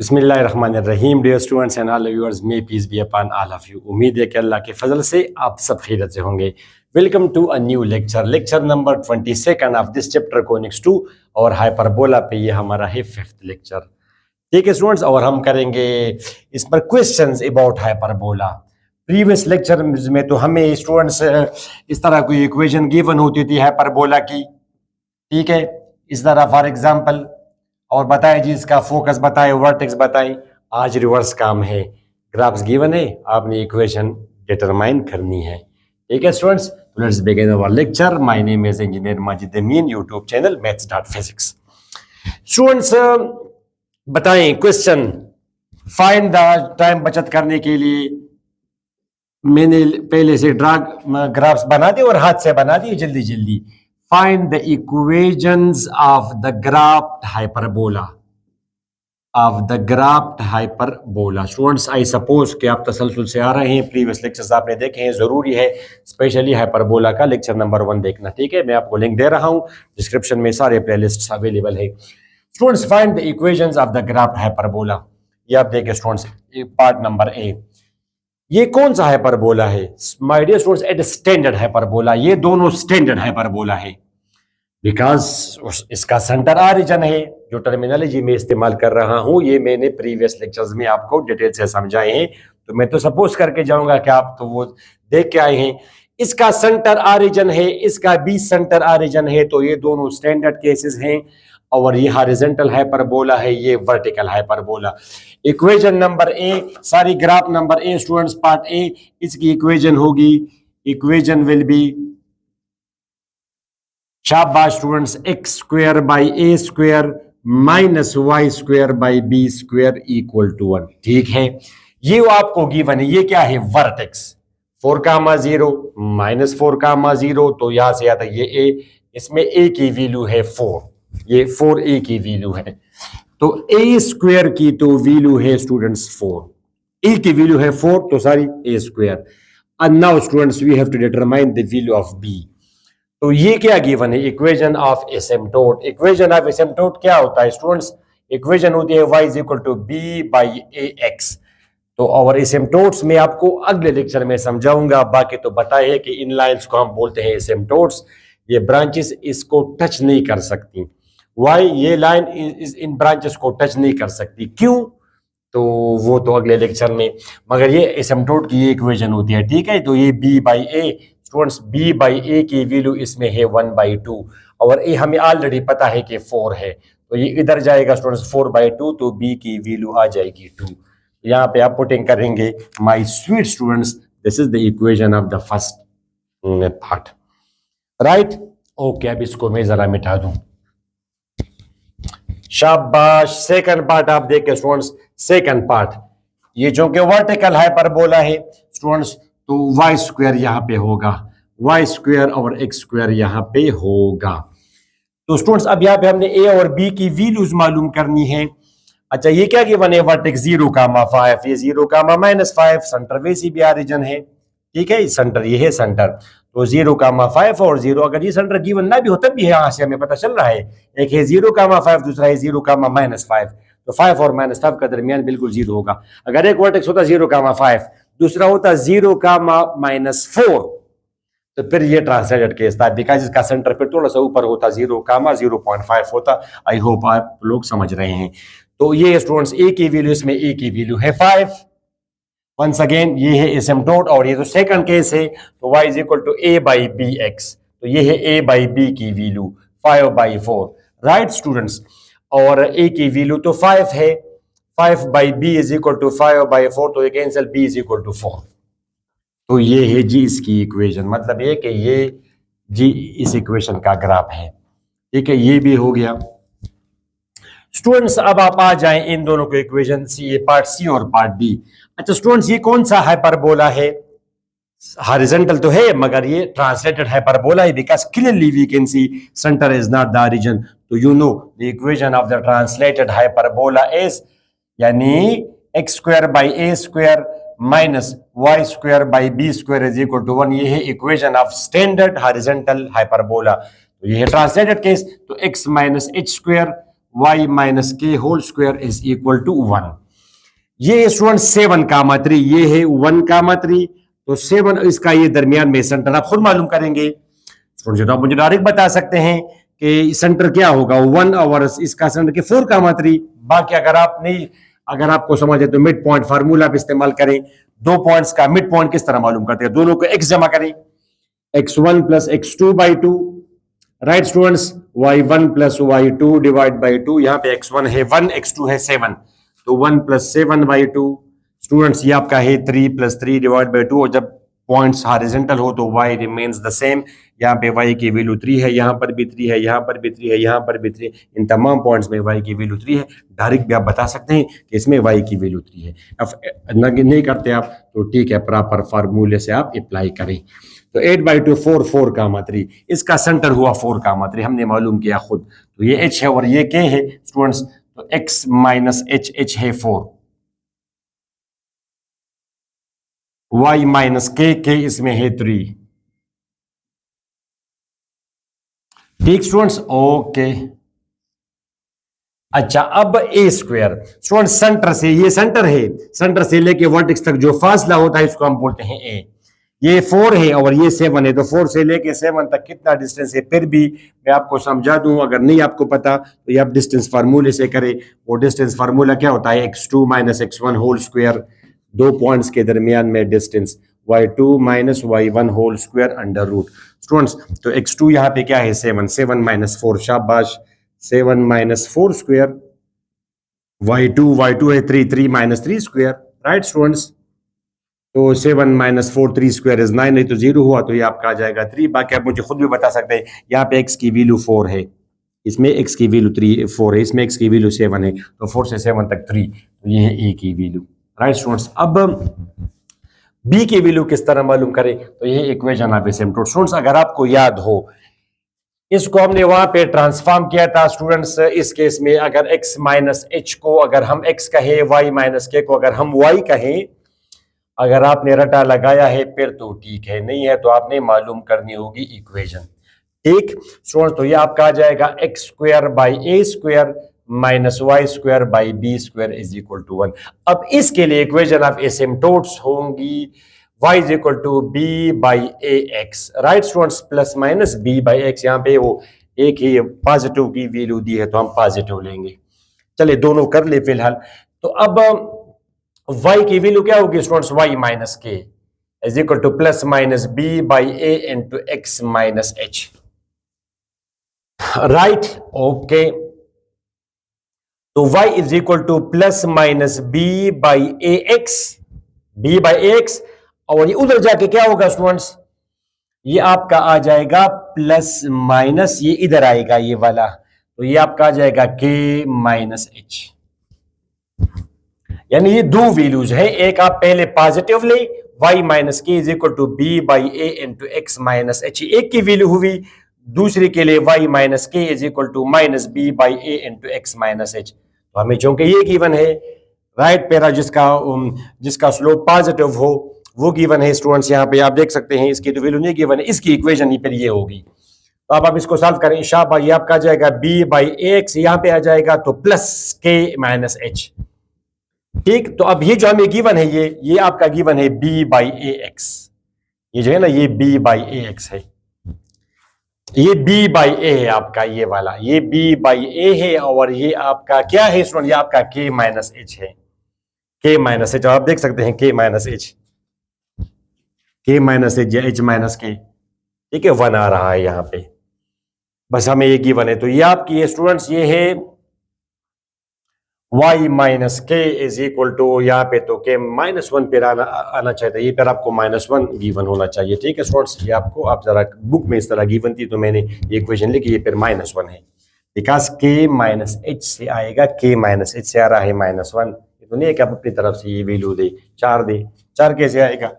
बिस्मिल्लाहिर्रहमानिर्रहीम dear students and all viewers, may peace be upon all of you. उम्मीद है कि अल्लाह के फजल से आप सब खैरियत से होंगे। Welcome to a new lecture number 22 of this chapter conics 2 और हाइपरबोला पे ये हमारा है 5th लेक्चर। ठीक है स्टूडेंट्स, और हम करेंगे इस पर questions about hyperbola. Previous lecture में तो हमें स्टूडेंट्स इस तरह कोई इक्वेशन गिवन होती थी हाइपरबोला की, ठीक है, इस तरह फॉर एग्जांपल, और बताएं जी इसका फोकस बताएं, वर्टेक्स बताएं। आज रिवर्स काम है, ग्राफ्स गिवन है, आपने इक्वेशन डिटरमाइन करनी है। ठीक है students, let's begin our lecture. My name is engineer Majid Amin, YouTube channel maths.physics। Students बताएं क्वेश्चन। फाइंड द टाइम बचत करने के लिए मैंने पहले से ग्राफ्स बना दिए और हाथ से बना दिए, जल्दी जल्दी। Find the equations of the graphed hyperbola. Students, I suppose कि आप तसलसल से आ रहे हैं, प्रीवियस लेक्चर्स आपने देखे हैं, जरूरी है स्पेशली हाइपरबोला का लेक्चर नंबर 1 देखना। ठीक है, मैं आपको लिंक दे रहा हूं, डिस्क्रिप्शन में सारे प्लेलिस्ट्स अवेलेबल है। Students, find the equations of the graphed hyperbola. ये आप देखिए स्टूडेंट्स, पार्ट नंबर ए। ये कौन सा हाइपरबोला है my dear students? At standard hyperbola. ये दोनों स्टैंडर्ड हाइपरबोला है बिकॉज इसका सेंटर ऑरिजिन है। जो टर्मिनोलॉजी में इस्तेमाल कर रहा हूं ये मैंने प्रीवियस लेक्चर्स में आपको डिटेल से समझाए हैं, तो मैं तो सपोज करके जाऊंगा कि आप तो वो देख के आए हैं। इसका सेंटर ऑरिजिन है, इसका भी सेंटर ऑरिजिन है, तो ये दोनों स्टैंडर्ड केसेस हैं। और ये हॉरिजॉन्टल हाइपरबोला है, ये vertical hyperbola. Equation number A, sorry graph number A students, part A, इसकी इक्वेशन होगी, इक्वेशन विल बी, शाबाश students, x square by a square minus y square by b square equal to 1। ठीक है, ये आपको given है। ये क्या है? वर्टेक्स 4,0 माइनस 4,0, तो यहां से आता है ये ए, इसमें ए की वैल्यू है 4, ये 4a की वैल्यू है, तो ए स्क्वायर की तो वैल्यू है स्टूडेंट्स 4, ए की वैल्यू है 4, तो sorry a square. And now students we have to determine the value of b. तो ये क्या गिवन है? Equation of asymptote. Equation of asymptote क्या होता है स्टूडेंट्स? इक्वेशन होती है y is equal to b by a x. तो और एसिम्पटोट्स में आपको अगले लेक्चर में समझाऊंगा, बाकी तो बताए है कि इन लाइंस को हम बोलते हैं एसिम्पटोट्स। ये ब्रांचेस इसको टच नहीं कर सकती। वाई ये लाइन इन ब्रांचेस को टच नहीं कर सकती, क्यों? तो वो तो अगले लेक्चर में, मगर ये एसिम्पटोट की ये इक्वेशन होती है। ठीक है, तो ये b by a students, b by a की वैल्यू इसमें है 1/2, और ए हमें ऑलरेडी पता है कि 4 है, तो ये इधर जाएगा स्टूडेंट्स 4/2, तो b की वैल्यू आ जाएगी 2। यहाँ पे आप पुटिंग करेंगे। My sweet students, this is the equation of the first part, right? Okay, अब इसको मैं जरा मिटा दूं। शाबाश, सेकंड पार्ट आप देखिए स्टूडेंट्स, सेकंड पार्ट, ये जो कि वर्टिकल हाइपरबोला है स्टूडेंट्स, तो वाई स्क्वायर यहाँ पे होगा, वाई स्क्वायर और एक्स स्क्वायर यहाँ पे होगा। तो स्टूडेंट्स अब यहाँ पे हमने ए और बी की वैल्यूज मालूम करनी है। अच्छा, ये क्या गिवन है? वर्टेक्स 0,5, ये 0,-5, सेंटर वैसी भी ऑरिजिन है। ठीक है, सेंटर ये है सेंटर, तो 0,5 और 0, अगर ये सेंटर गिवन ना भी हो तब भी है, यहाँ से हमें पता चल रहा है। एक है 0,5, दूसरा है 0,-5, तो 5 और -5 का दरमियान बिल्कुल 0 होगा। अगर एक वर्टेक्स होता 0,5, दूसरा होता 0,-4, तो फिर ये ट्रांसलेटेड केस था, बिकॉज इसका सेंटर फिर थोड़ा सा ऊपर होता, 0,0.5 होता। आई होप आप लोग समझ रहे हैं। तो ये स्टूडेंट्स ए की वैल्यू, इसमें ए की वैल्यू है 5। वंस अगेन ये है एसिम्पटोट, और ये तो सेकंड केस है, तो y is equal to a by b x, तो ये है a बाई बी की वैल्यू 5/4, राइट स्टूडेंट्स? और a की वैल्यू तो 5 है, 5 by b is equal to 5/4, तो ये cancel, b is equal to 4। तो ये है जी इसकी इक्वेशन, मतलब ये कि ये जी इस इक्वेशन का ग्राफ है। ठीक है, ये भी हो गया स्टूडेंट्स। अब आप आ जाएं इन दोनों को इक्वेशन, ये पार्ट सी और पार्ट बी। अच्छा स्टूडेंट्स, ये कौन सा हाइपरबोला है? हॉरिजॉन्टल तो है, मगर ये ट्रांसलेटेड हाइपरबोला है, because clearly we can see center is not the origin. तो you know the equation of the translated hyperbola is, यानी x square by a square minus y square by b square is equal to 1। ये है equation of standard horizontal hyperbola. तो ये है translated case, तो x minus h square y minus k whole square is equal to 1। ये student 7, 3, ये है 1, 3, तो 7 इसका ये दरमियान में सेंटर आप खुद मालूम करेंगे। स्टूडेंट तो आप मुझे डायरेक्ट बता सकते हैं कि सेंटर क्या होगा 1 और इसका सेंटर के 4, 3। बाकी अगर आपको समझ है तो मिड पॉइंट फार्मूला आप इस्तेमाल करें। 2 पॉइंट्स का मिड पॉइंट किस तरह मालूम करते हैं, दोनों को x जमा करें, x1 plus x2/2, right students, y1 plus y2 divide by 2। यहाँ पे x1 है 1, x2 है 7, तो 1 प्लस 7/2। स्टूडेंट्स ये आपका है 3 प्लस 3 डिवाइड बाई 2, और जब पॉइंट्स हॉरिजॉन्टल हो तो y रिमेन्स द सेम। यहाँ पे y की वैल्यू 3 है, यहाँ पर भी 3 है, यहाँ पर भी 3 है, यहाँ पर भी 3 है, इन तमाम पॉइंट्स में y की वैल्यू 3 है। डायरेक्ट भी आप बता सकते हैं कि इसमें y की वैल्यू 3 है। अब नहीं करते आप तो ठीक है, प्रॉपर फार्मूले से आप अप्लाई करें। तो 8/2 4, 4, 3, इसका सेंटर हुआ 4, 3, हमने मालूम किया खुद। तो ये h है और ये k है स्टूडेंट्स, तो x माइनस h है 4, y माइनस k इसमें है 3। ठीक स्टूडेंट्स, ओके। अच्छा, अब a स्क्वायर स्टूडेंट सेंटर से, ये सेंटर है, सेंटर से लेके वर्टेक्स तक जो फासला होता है इसको हम बोलते हैं a। ये 4 है और ये 7 है, तो 4 से लेके 7 तक कितना डिस्टेंस है, फिर भी मैं आपको समझा दूं, अगर नहीं आपको पता तो ये आप डिस्टेंस फार्मूले से करें। वो डिस्टेंस फार्मूला क्या होता है, x2 minus x1 whole square, 2 points के दरमियान में distance, y2 minus y1 whole square under root. Students तो x2 यहाँ पे क्या है 7, 7 माइनस 4, शाबाश, 7 माइनस 4 स्क्वायर, y2 है 3, 3 माइनस 3 स्क्वायर, राइट स्टूडेंट्स। तो 7 माइनस 4, 3 स्क्वायर इज 9, नहीं तो 0 हुआ तो ये आपका आ जाएगा 3। बाकी आप मुझे खुद भी बता सकते हैं, यहाँ पे x की वैल्यू 4 है, इसमें x की वैल्यू 4 है, इसमें x की वैल्यू 7 है, तो 4 से 7 तक 3, तो ये है a की वैल्यू, राइट स्टूडेंट्स। अब b की वैल्यू किस तरह मालूम करें, तो ये इक्वेशन ऑफ एसिम्पटोट। स्टूडेंट्स अगर आपको याद हो, इसको हमने वहां पे ट्रांसफॉर्म किया था स्टूडेंट्स। इस केस में अगर x माइनस h को अगर हम x कहें, y माइनस k को अगर हम y कहें, अगर आपने रटा लगाया है फिर तो ठीक है, नहीं है तो आपने मालूम करनी होगी इक्वेशन। ठीक स्टूडेंट्स, तो ये आपका आ जाएगा x square by a square minus y square by b square is equal to 1। अब इसके लिए इक्वेशन ऑफ एसिम्पटोट्स होंगी y is equal to b by ax, right students, plus minus b by x। यहाँ पे वो एक ही positive की value दी है तो हम पॉजिटिव लेंगे। चलिए दोनों कर ले फिलहाल। तो अब y की वैल्यू क्या होगी students, y minus k is equal two plus minus b by a into x minus h, right, okay. तो y is equal two plus minus b by ax, और ये उधर जाके क्या होगा स्टूडेंट्स, ये आपका आ जाएगा प्लस माइनस, ये इधर आएगा ये वाला, तो ये आपका आ जाएगा k माइनस h। यानी ये दो वैल्यूज है, एक आप पहले पॉजिटिव ले, y minus k is equal to b by a into x minus h, एक की वैल्यू हुई। दूसरी के लिए y minus k is equal to minus b by a into x minus h. तो हमें चूंकि ये गिवन है, राइट पैरा जिसका स्लोप पॉजिटिव हो वो गिवन है स्टूडेंट्स। यहाँ पे आप देख सकते हैं इसकी तो वैल्यू नहीं गिवन है, इसकी इक्वेशन ही फिर ये होगी। तो अब आप इसको सॉल्व करें, शाबाश, ये आपका आ जाएगा b बाई ए एक्स, यहाँ पे आ जाएगा तो प्लस के माइनस एच। ठीक, तो अब ये जो हमें गिवन है, ये आपका गिवन है b बाई ए एक्स, ये जो है ना ये b बाई ए एक्स है, ये b बाई ए है आपका, ये वाला ये b बाई ए है, और ये आपका क्या है स्टूडेंट, ये आपका k माइनस एच है, k माइनस एच। आप देख सकते हैं k minus H, k minus H या h माइनस के, ठीक है, 1 आ रहा है यहाँ पे, बस हमें ये गिवन है। तो ये आपकी स्टूडेंट्स ये है y minus k is equal to, यहाँ पे तो k माइनस 1 पे आना चाहिए, ये पर आपको -1 गिवन होना चाहिए। ठीक है स्टूडेंट्स, ये आपको, आप जरा बुक में इस तरह गिवन थी तो मैंने ये इक्वेशन लिखी, ये फिर -1 है, बिकॉज k माइनस एच से आएगा, k माइनस एच से आ रहा है -1। ये तो नहीं है कि आप अपनी तरफ से ये वैल्यू दे 4 दे, 4 कैसे आएगा,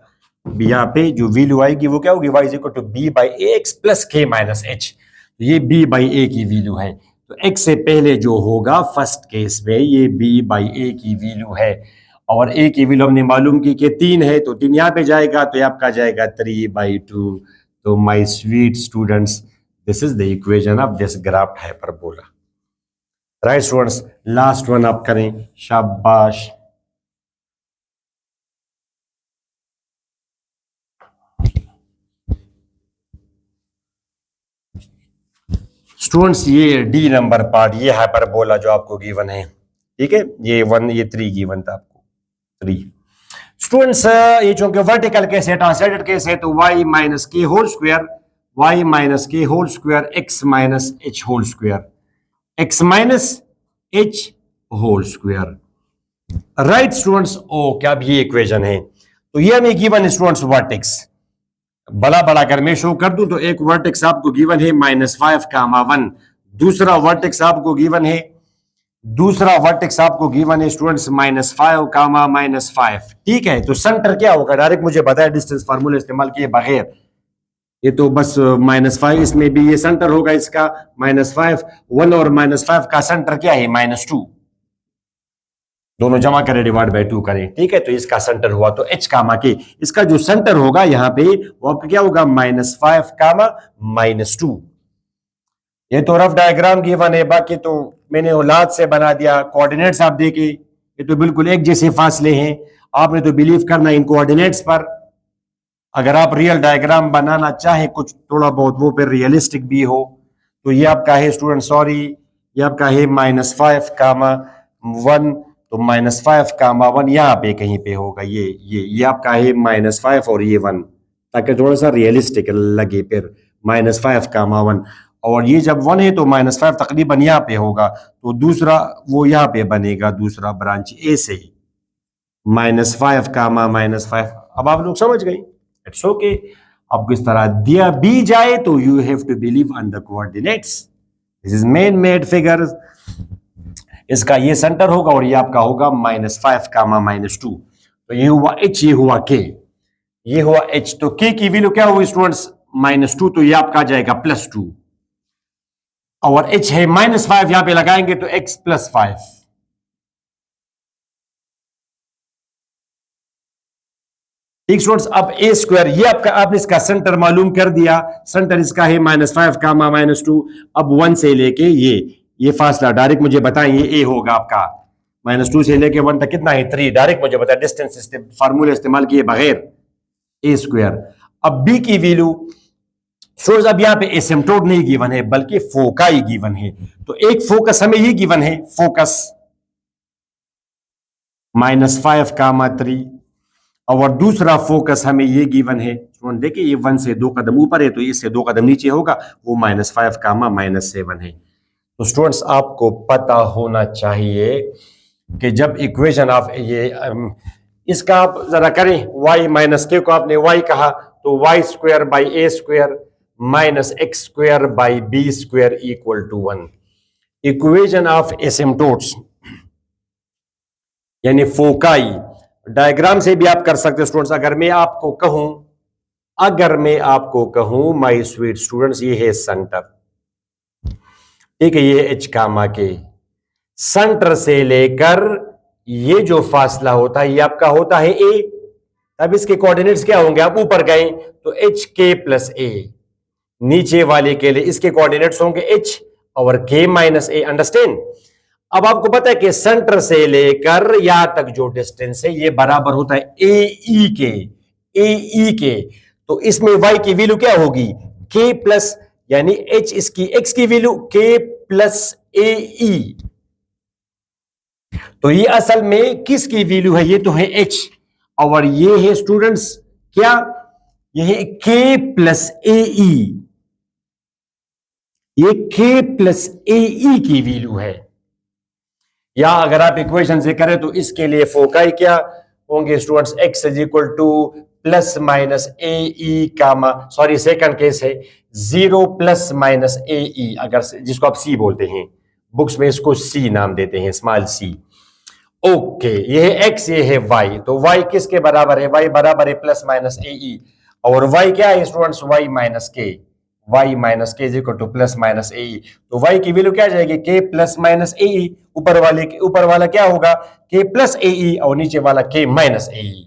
यहाँ पे जो वैल्यू आएगी वो क्या होगी, y is equal to b by a x plus k minus h, ये b बाई ए की वैल्यू है। तो x से पहले जो होगा फर्स्ट केस में ये b बाई ए की वैल्यू है, और a की वैल्यू हमने मालूम की कि 3 है, तो 3 यहाँ पे जाएगा तो ये आपका जाएगा 3/2। तो my sweet students, this is the equation of this graph hyperbola. Right students, last one आप करें, शाबाश। स्टूडेंट्स ये डी नंबर पार्ट, ये हाइपरबोला जो आपको गिवन है, ठीक है, ये 1 ये 3 गिवन था आपको, 3। स्टूडेंट्स ये चूंकि वर्टिकल केस है, ट्रांसलेटेड केस है, तो y minus k whole square, y minus k whole square, x minus h whole square, x minus h whole square. Right students, okay, अब ये इक्वेशन है, तो ये हमें गिवन है स्टूडेंट्स वर्टेक्स, बड़ा बड़ा अगर मैं शो कर दूं तो एक वर्टेक्स आपको गिवन है -5, 1, दूसरा वर्टेक्स आपको गिवन है, स्टूडेंट्स -5, -5, ठीक है। तो सेंटर क्या होगा, डायरेक्ट मुझे बताया डिस्टेंस फार्मूला इस्तेमाल किए बगैर, ये तो बस -5, इसमें भी ये सेंटर होगा इसका -5, 1 और -5 का सेंटर क्या है -2, दोनों जमा करें डिवाइड बाय 2 करें, ठीक है। तो इसका सेंटर हुआ तो h कामा के, इसका जो सेंटर होगा यहाँ पे वो आपका क्या होगा -5, -2। ये तो रफ डायग्राम गिवन है, बाकी तो मैंने औलाद से बना दिया। कोऑर्डिनेट्स आप देखे, ये तो बिल्कुल एक जैसे फासले हैं, आपने तो बिलीव करना इन कोऑर्डिनेट्स पर। अगर आप रियल डायग्राम बनाना चाहे कुछ थोड़ा बहुत, वो फिर रियलिस्टिक भी हो, तो ये आपका है स्टूडेंट, सॉरी, ये आपका है -5, -1, तो -5, 1 यहाँ पे कहीं पे होगा, ये आपका है -5 और ये 1, ताकि थोड़ा सा रियलिस्टिक लगे। फिर -5, 1, और ये जब 1 है तो -5 तकरीबन यहाँ पे होगा, तो दूसरा वो यहाँ पे बनेगा, दूसरा ब्रांच ए से ही -5, -5। अब आप लोग समझ गए, इट्स ओके। आपको इस तरह दिया भी जाए तो you have to believe on the coordinates, this is main made figure, इसका ये सेंटर होगा और ये आपका होगा -5, -2। तो ये हुआ h, ये हुआ k, ये हुआ h, तो k की वैल्यू क्या हुई स्टूडेंट्स -2, तो ये आपका आ जाएगा +2, और h है -5, यहां पे लगाएंगे तो x +5। ठीक स्टूडेंट्स, अब a स्क्वायर, ये आपका, आपने इसका सेंटर मालूम कर दिया, सेंटर इसका है -5, -2। अब 1 से लेके ये फासला डायरेक्ट मुझे बताएं, ये a होगा आपका, -2 से लेके 1 तक कितना है 3, डायरेक्ट मुझे बताएं, डिस्टेंस फार्मूले इस्तेमाल किए बगैर, a स्क्वायर। अब b की वैल्यू स्टूडेंट्स, अब यहाँ पे एसिम्प्टोट नहीं गिवन है बल्कि फोकाई गिवन है, तो एक फोकस हमें ये गिवन है, फोकस -5, 3, और दूसरा फोकस हमें ये गिवन है स्टूडेंट, देखिए ये 1 से 2 कदम ऊपर है, तो इससे 2 कदम नीचे होगा, वो -5, -7 है। तो स्टूडेंट्स आपको पता होना चाहिए कि जब इक्वेशन ऑफ ये इसका आप जरा करें, y माइनस के को आपने y कहा, तो y square by a square minus x square by b square equal to 1। Equation of asymptotes यानी फोकाई, डायग्राम से भी आप कर सकते हो स्टूडेंट्स। अगर मैं आपको कहूं माय स्वीट स्टूडेंट्स, ये है सेंटर, ठीक है, ये h कामा के, सेंटर से लेकर ये जो फासला होता है ये आपका होता है a। अब इसके कोऑर्डिनेट्स क्या होंगे, आप ऊपर गए तो HK + a, नीचे वाले के लिए इसके कोऑर्डिनेट्स होंगे h और k - a, अंडरस्टैंड। अब आपको पता है कि सेंटर से लेकर यहां तक जो डिस्टेंस है ये बराबर होता है AE के, तो इसमें y की वैल्यू क्या होगी k प्लस, यानी h इसकी x की वैल्यू k + AE। तो ये असल में किसकी वैल्यू है, ये तो है h, और ये है स्टूडेंट्स क्या, ये है k + AE, ये k + AE की वैल्यू है। या अगर आप इक्वेशन से करें तो इसके लिए फोकाई क्या होंगे स्टूडेंट्स, x ± AE कामा, सॉरी सेकंड केस है 0 ± AE, अगर जिसको आप c बोलते हैं, बुक्स में इसको c नाम देते हैं, स्मॉल c। ओके, ये है x, ये है y, तो y किसके बराबर है, y बराबर है ± AE, और y क्या है students, y - k, y - k ± AE, तो y की वैल्यू क्या आ जाएगी k ± AE, ऊपर वाला क्या होगा k + AE और नीचे वाला k - AE,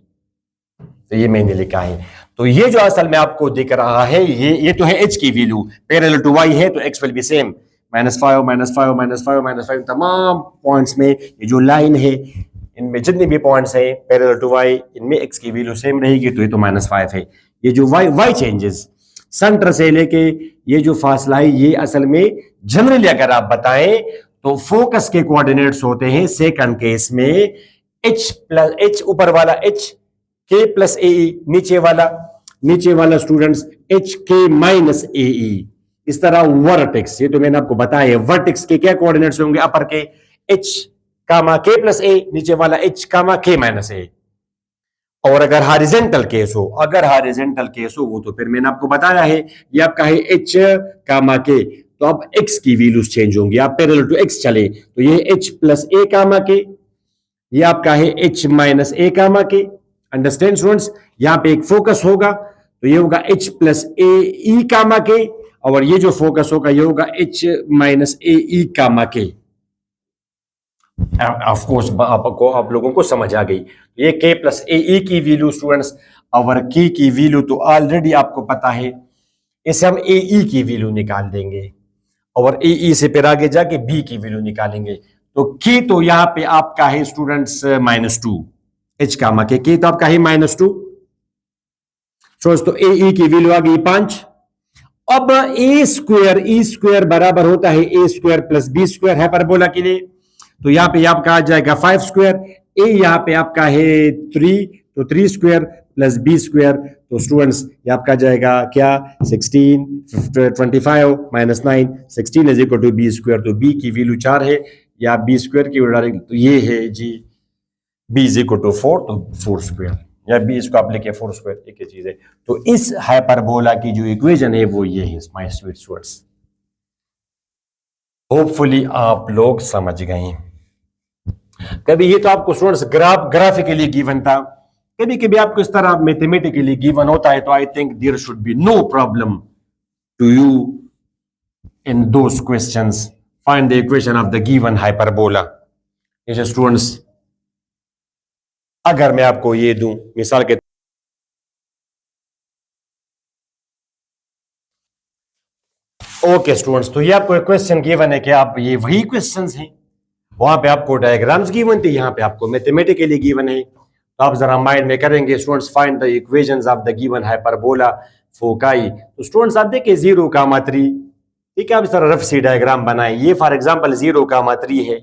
तो ये मैंने लिखा है। तो ये जो असल में आपको दिख रहा है, ये तो है h की वैल्यू, पैरेलल टू y है तो x विल बी सेम -5 -5 -5 -5 तमाम पॉइंट्स में ये जो लाइन है इनमें जितने भी पॉइंट्स हैं पैरेलल टू y इनमें x की वैल्यू सेम रहेगी, तो ये तो -5 है। ये जो y चेंजेस सेंटर से लेके ये जो फासला है ये असल में जनरली अगर आप बताएं तो फोकस के कोऑर्डिनेट्स होते हैं सेकंड केस में h ऊपर वाला h k प्लस ए नीचे वाला स्टूडेंट्स एच के माइनस ए। इस तरह वर्टेक्स, ये तो मैंने आपको बताया, वर्टेक्स के क्या कोऑर्डिनेट्स होंगे, अपर के h कामा k प्लस ए, नीचे वाला h कामा k माइनस ए। और अगर हॉरिजॉन्टल केस हो वो तो फिर मैंने आपको बताया है, ये आपका है h कामा k, तो अब x की वैल्यूज चेंज होंगी, आप पैरेलल टू x चले तो ये h plus a comma k, ये आपका है h minus a comma k। Understand students, यहां पे एक फोकस होगा तो ये होगा h plus a e comma k, और ये जो फोकस होगा ये होगा h minus a e comma k। Of course आप लोगों को समझ आ गई। ये k प्लस ए ई की वैल्यू स्टूडेंट्स, और k की वैल्यू तो ऑलरेडी आपको पता है, इसे हम ए ई की वैल्यू निकाल देंगे और ए ई से फिर आगे जाके b की वैल्यू निकालेंगे। तो k तो यहाँ पे आपका है स्टूडेंट्स -2, h कामा k तो आपका है -2। तो ए ई की वैल्यू आ गई 5। अब ए स्क्वायर बराबर होता है a square plus b square hyperbola के लिए, तो यहां पे आपका आ जाएगा 5 स्क्वायर, ए यहां पे आपका है 3, तो 3 स्क्वायर प्लस बी स्क्वायर, तो स्टूडेंट्स ये आपका जाएगा क्या 16 25 -9 16 is equal to b square, तो बी की वैल्यू 4 है, या बी स्क्वायर की वैल्यू डायरेक्ट तो ये है जी बी इज इक्वल टू 4, तो 4 स्क्वायर, या बी इसको आप लिखे 4 स्क्वायर, एक ही चीज है। तो इस हाइपरबोला की जो इक्वेशन है वो ये है माय स्वीट स्टूडेंट्स। होपफुली आप लोग समझ गए। कभी ये तो आपको स्टूडेंट्स ग्राफिकली गिवन था, कभी कभी आपको इस तरह मैथमेटिकली गिवन होता है, तो I think there should be no problem to you in those questions. Find the equation of the given hyperbola. जैसे स्टूडेंट्स अगर मैं आपको ये दूं मिसाल के ओके स्टूडेंट्स, तो ये आपको एक क्वेश्चन गिवन है कि आप ये वही क्वेश्चंस हैं, वहां पे आपको डायग्राम्स गिवन थे, यहाँ पे आपको मैथमेटिकली गिवन है। तो आप जरा माइंड में करेंगे students, find the equations of the given hyperbola foci. तो स्टूडेंट्स आप देखिए 0,3, ठीक है, आप इस तरह रफ सी डायग्राम बनाए, ये फॉर एग्जांपल 0,3 है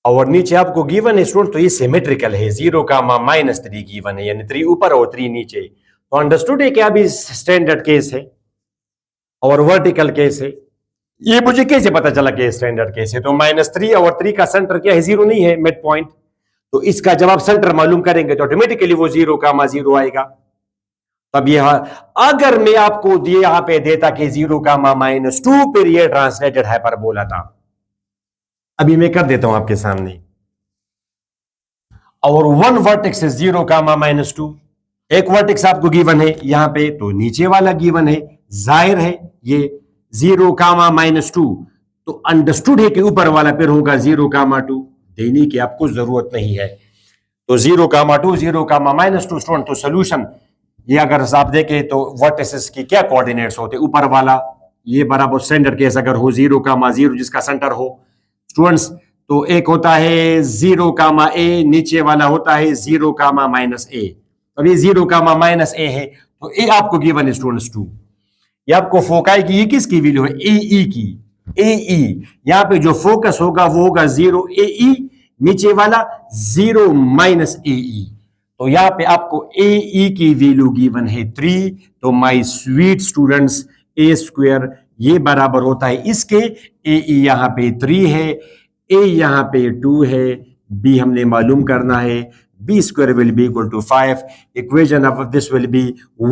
और नीचे आपको गिवन है स्टूडेंट, तो ये सिमेट्रिकल है, 0,-3 गिवन है, यानी 3 ऊपर और 3 नीचे। तो अंडरस्टूड है कि अभी स्टैंडर्ड केस है और वर्टिकल केस है। ये मुझे कैसे पता चला कि स्टैंडर्ड केस है? तो -3 और 3 का सेंटर क्या है, 0 नहीं है, मिड पॉइंट, तो इसका जब आप सेंटर मालूम करेंगे तो ऑटोमेटिकली वो 0,0 आएगा। तब ये अगर मैं आपको दिए यहां पे देता कि 0,-2, फिर ये ट्रांसलेटेड हाइपरबोला था। अभी मैं कर देता हूं आपके सामने, और वन वर्टेक्स इज 0,-2, एक वर्टेक्स आपको गिवन है यहां पे, तो नीचे वाला गिवन है, जाहिर है ये 0,-2, तो अंडरस्टूड है कि ऊपर वाला फिर होगा 0,2, देने की आपको जरूरत नहीं है। तो 0,2 0,-2 स्टूडेंट, तो सोल्यूशन ये अगर आप देखें तो वर्टिसेस की क्या कोऑर्डिनेट्स होते, ऊपर वाला ये बराबर स्टैंडर्ड केस अगर हो 0,0 जिसका सेंटर हो स्टूडेंट्स, तो एक होता है 0,a, नीचे वाला होता है 0,-a। अब ये 0,-a है, तो ए आपको गिवन है स्टूडेंट्स 2। ये आपको फोकाई की, ये किसकी वैल्यू है, ए की, ए यहां पे जो फोकस होगा वो होगा 0 ए, नीचे वाला 0-a। तो यहां पे आपको ए की वैल्यू गिवन है 3। तो my sweet students, A square ये बराबर होता है इसके, ए यहां पे 3 है, ए यहां पे 2 है, बी हमने मालूम करना है, b square will be equal to 5. Equation of this will be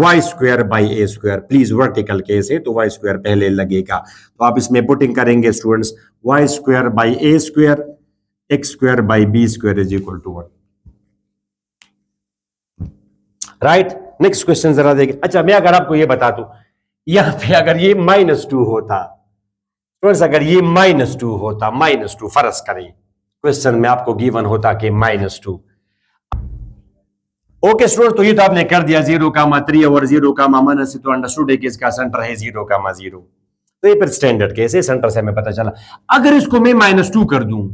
y square by a square. Please vertical case है तो y square पहले लगेगा, तो आप इसमें पुटिंग करेंगे students, y square by a square, x square by b square is equal to 1. Right, next question जरा देखिए। अच्छा, मैं अगर आपको ये बता दूं, यहां पे अगर ये -2 होता स्टूडेंट्स, अगर ये -2 होता, -2 फर्ज करें क्वेश्चन में आपको गिवन होता कि -2। ओके स्टूडेंट, तो ये तो आपने कर दिया 0,3 और 0,-, तो अंडरस्टूड है कि इसका सेंटर है 0,0। तो ये फिर स्टैंडर्ड केस है, सेंटर से हमें पता चला। अगर इसको मैं -2 कर दूं,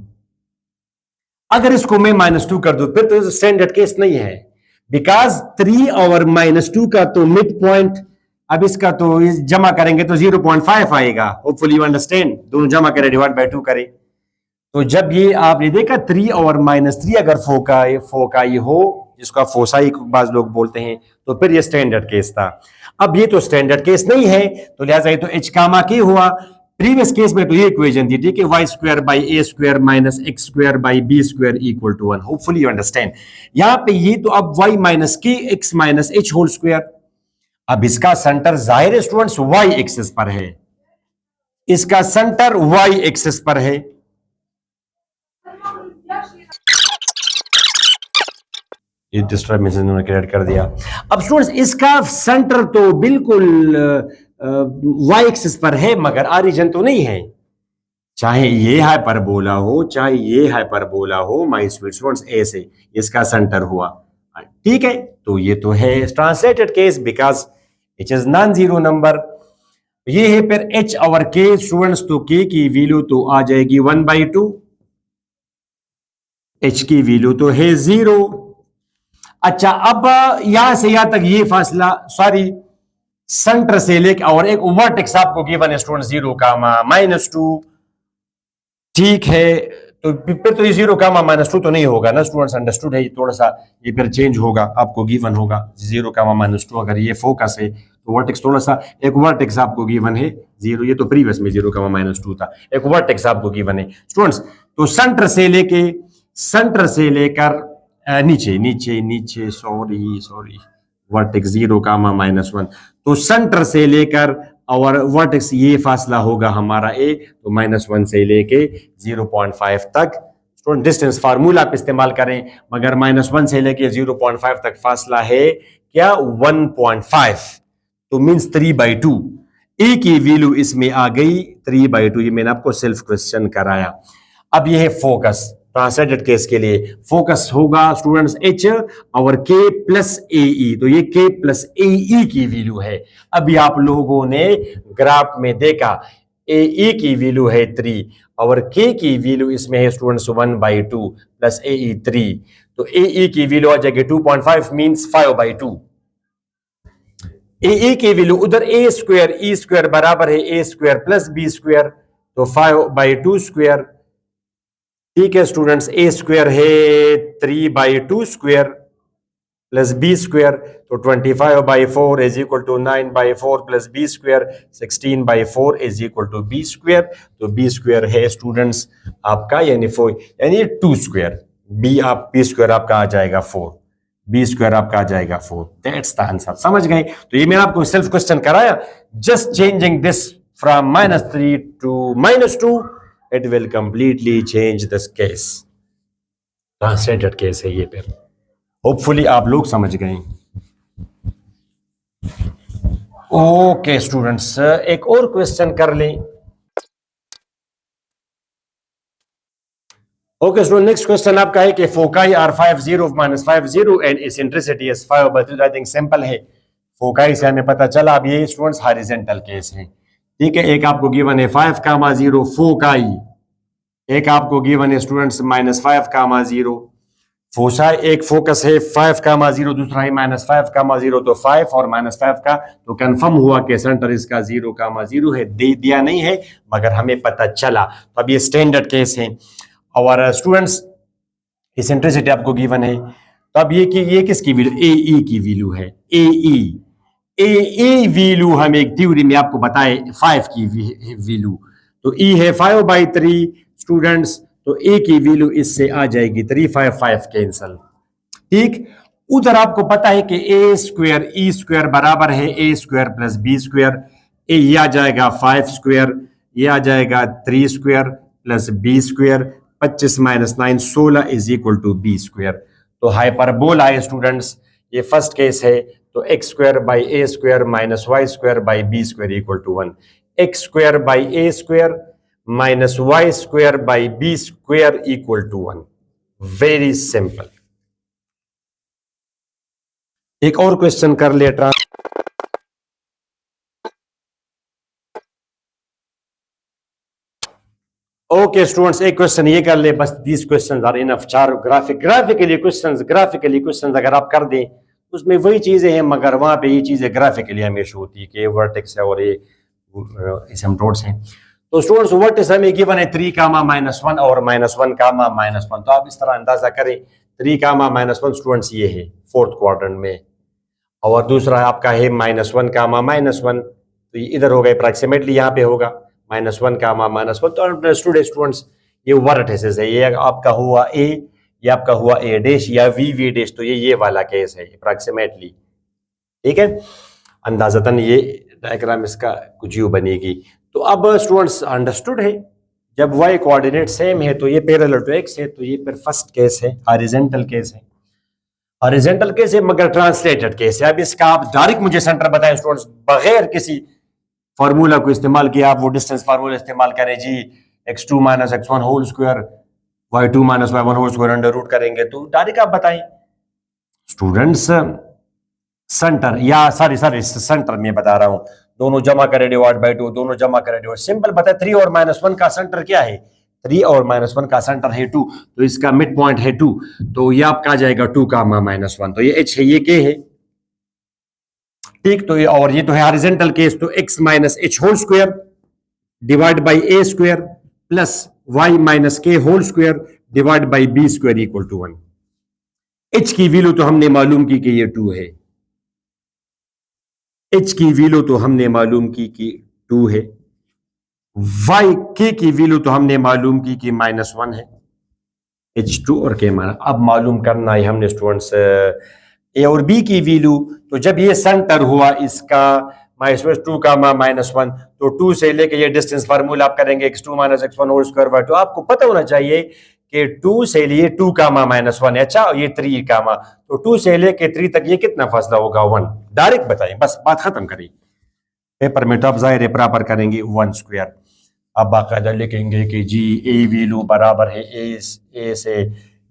अगर इसको मैं -2 कर दूं, फिर तो स्टैंडर्ड केस नहीं है, बिकॉज 3 और -2 का तो मिड पॉइंट, अब इसका तो जमा करेंगे तो 0.5 आएगा। होपफुली यू अंडरस्टैंड, दोनों जमा करें, डिवाइड बाय 2 करें, तो जब ये आपने देखा 3 और -3 अगर फोकाई हो, जिसको आप फोसाई बाज लोग बोलते हैं, तो फिर ये स्टैंडर्ड केस था। अब ये तो स्टैंडर्ड केस नहीं है, तो लिहाजा ये तो एच कामा के हुआ। प्रीवियस केस में तो ये इक्वेशन थी, ठीक है, y square by a square minus x square by b square equal to 1। Hopefully you understand. यहां पे ये तो अब y minus k x minus h whole square. अब इसका सेंटर जाहिर है स्टूडेंट्स वाई एक्सिस पर है, इसका सेंटर वाई एक्सिस पर है। ये डिस्टर्बेंस इन्होंने क्रिएट कर दिया। अब स्टूडेंट्स इसका सेंटर तो बिल्कुल वाई एक्सिस पर है, मगर ऑरिजिन तो नहीं है। चाहे ये हाइपरबोला हो, चाहे ये हाइपरबोला हो, माय स्वीट स्टूडेंट्स, ऐसे इसका सेंटर हुआ, ठीक है, तो ये तो है translated case, because it is non zero number. ये है फिर एच और के स्टूडेंट्स, तो के की वैल्यू तो आ जाएगी 1/2, एच की वैल्यू तो है 0। अच्छा, अब यहां से यहां तक ये फासला, सॉरी, सेंटर से लेकर और एक वर्टेक्स आपको गिवन है स्टूडेंट 0 -2, ठीक है, तो फिर तो ये 0 -2 तो नहीं होगा ना स्टूडेंट्स, अंडरस्टूड है, ये थोड़ा सा ये फिर चेंज होगा, आपको गिवन होगा 0 -2। अगर ये फोकस है तो वर्टेक्स थोड़ा सा, एक वर्टेक्स आपको गिवन है 0, ये तो प्रीवियस में 0 -2 था, एक वर्टेक्स आपको गिवन है स्टूडेंट्स। तो सेंटर से लेकर नीचे नीचे नीचे, सॉरी वर्टेक्स 0 -1, तो सेंटर से लेकर और वर्टेक्स ये फासला होगा हमारा ए, तो -1 से लेके 0.5 तक स्टूडेंट डिस्टेंस फार्मूला आप इस्तेमाल करें, मगर -1 से लेके 0.5 तक फासला है क्या 1.5, तो मींस 3/2। ए की वैल्यू इसमें आ गई 3/2, ये मैंने आपको सेल्फ क्वेश्चन कराया। अब ये है फोकस, ट्रांसलेटेड केस के लिए फोकस होगा स्टूडेंट्स एच और के प्लस ए ई, तो ये के प्लस ए ई की वैल्यू है। अभी आप लोगों ने ग्राफ में देखा ए ई की वैल्यू है 3 और के की वैल्यू इसमें है स्टूडेंट्स 1/2 प्लस ए ई 3, तो ए ई की वैल्यू आ जाएगी 2.5 मींस 5/2। ए ई की वैल्यू उधर ए स्क्वायर ई स्क्वायर बराबर है a square plus b square, तो 5/2 स्क्वायर, ठीक है स्टूडेंट्स, ए स्क्वायर है 3/2 स्क्वायर प्लस बी स्क्वायर, तो 25/4 is equal to 9/4 plus b square, 16/4 is equal to b square, तो बी स्क्वायर है स्टूडेंट्स आपका यानी 4 यानी 2 स्क्वायर, बी स्क्वायर आपका आ जाएगा 4, बी स्क्वायर आपका आ जाएगा 4, दैट्स द आंसर। समझ गए? तो ये मैंने आपको सेल्फ क्वेश्चन कराया, just changing this from -3 to -2, it will completely change this case, translated case है ये। फिर होपफुली आप लोग समझ गए। ओके स्टूडेंट्स, एक और क्वेश्चन कर लें। ओके स्टूडेंट, नेक्स्ट क्वेश्चन आपका है कि foci are 50 -50 and eccentricity is 5/3। I think simple है, फोकाई से हमें पता चला। अब ये स्टूडेंट्स हॉरिजॉन्टल केस है, ठीक है, एक आपको गिवन है 5,0 फोकाई, एक आपको गिवन है स्टूडेंट्स -5,0 फोसा, एक फोकस है 5,0, दूसरा है -5,0, तो 5 और -5 का तो कंफर्म हुआ कि सेंटर इसका 0,0 है, दे दिया नहीं है मगर हमें पता चला। तो अब ये स्टैंडर्ड केस है और स्टूडेंट्स इसेंट्रिसिटी आपको गिवन है, तो अब ये किसकी वैल्यू, ए ई की वैल्यू है, ए ई वैल्यू हम एक थ्योरी में आपको बताए 5 की वैल्यू, तो ई है 5/3 स्टूडेंट्स, तो ए की वैल्यू इससे आ जाएगी 3, 5 5 कैंसल, ठीक। उधर आपको पता है कि ए स्क्वायर ई स्क्वायर बराबर है a square plus b square, ये आ जाएगा 5 स्क्वायर, ये आ जाएगा 3 square plus b square, 25 - 9 16 is equal to b square. तो हाइपरबोला है स्टूडेंट्स, ये फर्स्ट केस है, तो x square by a square minus y square by b square equal to 1, x square by a square minus y square by b square equal to 1। Very simple. एक और question कर ले, okay students, एक question ये कर ले बस, these questions are enough. चार ग्राफिकली क्वेश्चंस अगर आप कर दें उसमें वही चीजें हैं, मगर वहां पे ये चीजें ग्राफिकली हमेशा होती है कि ये वर्टेक्स है और ये एसिम्पटोट्स हैं। तो स्टूडेंट्स वर्टेक्स हमें गिवन है 3 कामा -1 और -1 कामा -1, तो आप इस तरह अंदाजा करें 3 कामा -1 स्टूडेंट्स ये है फोर्थ क्वाड्रेंट में, और दूसरा आपका है -1 कामा -1, तो ये इधर होगा अप्रॉक्सीमेटली, यहाँ पे होगा -1 कामा -1। तो अंडरस्टूड स्टूडेंट्स, ये वर्टेक्सेस है, ये आपका हुआ ए, ये आपका हुआ ए डैश या वी डैश, तो ये वाला केस है अप्रॉक्सीमेटली, ठीक है। अंदाजतन ये डायग्राम इसका कुछ यूं बनेगी। तो अब स्टूडेंट्स अंडरस्टूड है, जब y कोऑर्डिनेट सेम है तो ये पैरेलल टू x है, तो ये फिर फर्स्ट केस है, हॉरिजॉन्टल केस है, हॉरिजॉन्टल केस है मगर ट्रांसलेटेड केस है। अब इसका आप डायरेक्ट मुझे सेंटर बताएं स्टूडेंट्स, बगैर किसी फार्मूला को इस्तेमाल किया, आप वो डिस्टेंस फार्मूला इस्तेमाल करें जी, x2 - x1 whole square y2 - y1 whole square under root करेंगे, तो डायरेक्ट आप बताएं स्टूडेंट्स। सेंटर या सॉरी सेंटर में बता रहा हूं, दोनों जमा करें डिवाइड बाय 2, दोनों जमा करें डिवाइड, सिंपल बताए 3 और -1 का सेंटर क्या है, 3 और -1 का सेंटर है 2, तो इसका मिड पॉइंट है 2, तो ये आपका आ जाएगा 2 कामा -1, तो ये h है, ये k है, ठीक। तो ये और ये तो है हॉरिजॉन्टल केस, तो x - h whole square divide by a square plus y - k whole square divide by b square equal to 1। h की वैल्यू तो हमने मालूम की कि ये 2 है, h की वैल्यू तो हमने मालूम की कि 2 है, y k की वैल्यू तो हमने मालूम की कि -1 है, h2 और k माना। अब मालूम करना है हमने स्टूडेंट्स a और b की वैल्यू, तो जब ये सेंटर हुआ इसका -2 का -1, तो 2 से लेके ये डिस्टेंस फार्मूला आप करेंगे x2 - x1 whole square by 2, आपको पता होना चाहिए कि 2 से लिए 2 का -1 है, अच्छा, और ये 3 का, तो 2 से लेके 3 तक ये कितना फासला होगा 1, डायरेक्ट बताएं, बस बात खत्म करें। पेपर में तो आप जाहिर है बराबर करेंगे 1 स्क्वायर, अब बाकायदा लिखेंगे कि जी ए वैल्यू बराबर है ए से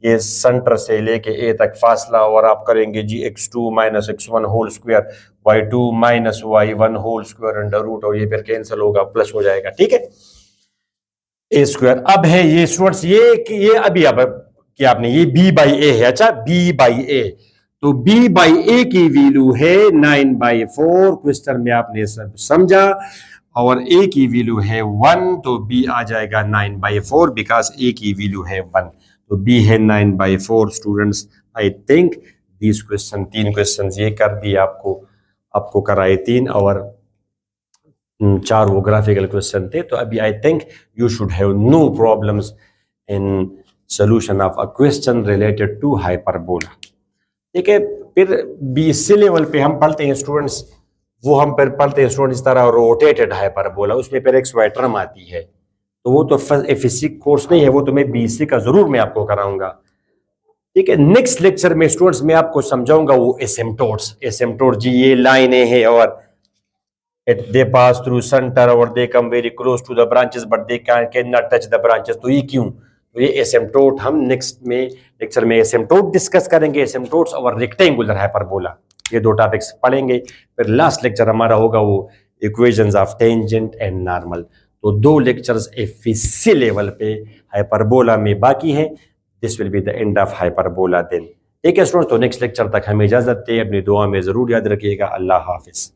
ये सेंटर से लेके ए तक फासला, और आप करेंगे जी x2 - x1 whole square y2 - y1 whole square under root, और ये फिर कैंसिल होगा, प्लस हो जाएगा, ठीक है, ए स्क्वायर। अब है ये स्टूडेंट्स ये अभी अब क्या आपने ये b बाई ए है, अच्छा b बाई ए, तो b बाई ए की वैल्यू है 9/4, क्वेश्चन में आपने सब समझा, और a की वैल्यू है 1, तो b आ जाएगा 9/4 बिकॉज a की वैल्यू है 1, तो b है 9/4 students. I think this question, 3 question ये कर दिए आपको कराए 3, और 4 वो ग्राफिकल क्वेश्चन थे, तो अभी I think you should have no problems in solution of a question related to hyperbola, ठीक है। फिर बीसी लेवल पे हम पढ़ते हैं स्टूडेंट्स, वो हम फिर पढ़ते हैं स्टूडेंट्स इस तरह रोटेटेड हाइपरबोला, उसमें फिर एक XY टर्म आती है, तो वो तो फिजिक्स कोर्स नहीं है, वो तो मैं बीसी का जरूर मैं आपको कराऊंगा, ठीक है। नेक्स्ट लेक्चर में स्टूडेंट्स मैं आपको समझाऊंगा वो एसिम्पटोट्स जी, ये लाइनें हैं और they pass through center or they come very close to the branches but they cannot touch the branches, तो ये क्यों, तो ये एसिम्पटोट हम नेक्स्ट में लेक्चर में एसिम्पटोट डिस्कस करेंगे, एसिम्पटोट्स और रेक्टेंगुलर हाइपरबोला, ये 2 टॉपिक्स पढ़ेंगे। फिर लास्ट लेक्चर हमारा होगा वो equations of tangent and normal, तो 2 लेक्चर्स एफिसी लेवल पे हाइपरबोला में बाकी है, this will be the end of hyperbola then, ठीक है स्टूडेंट्स। तो नेक्स्ट लेक्चर तक हमें इजाजत दे, अपनी दुआ में जरूर याद रखिएगा, अल्लाह हाफिज।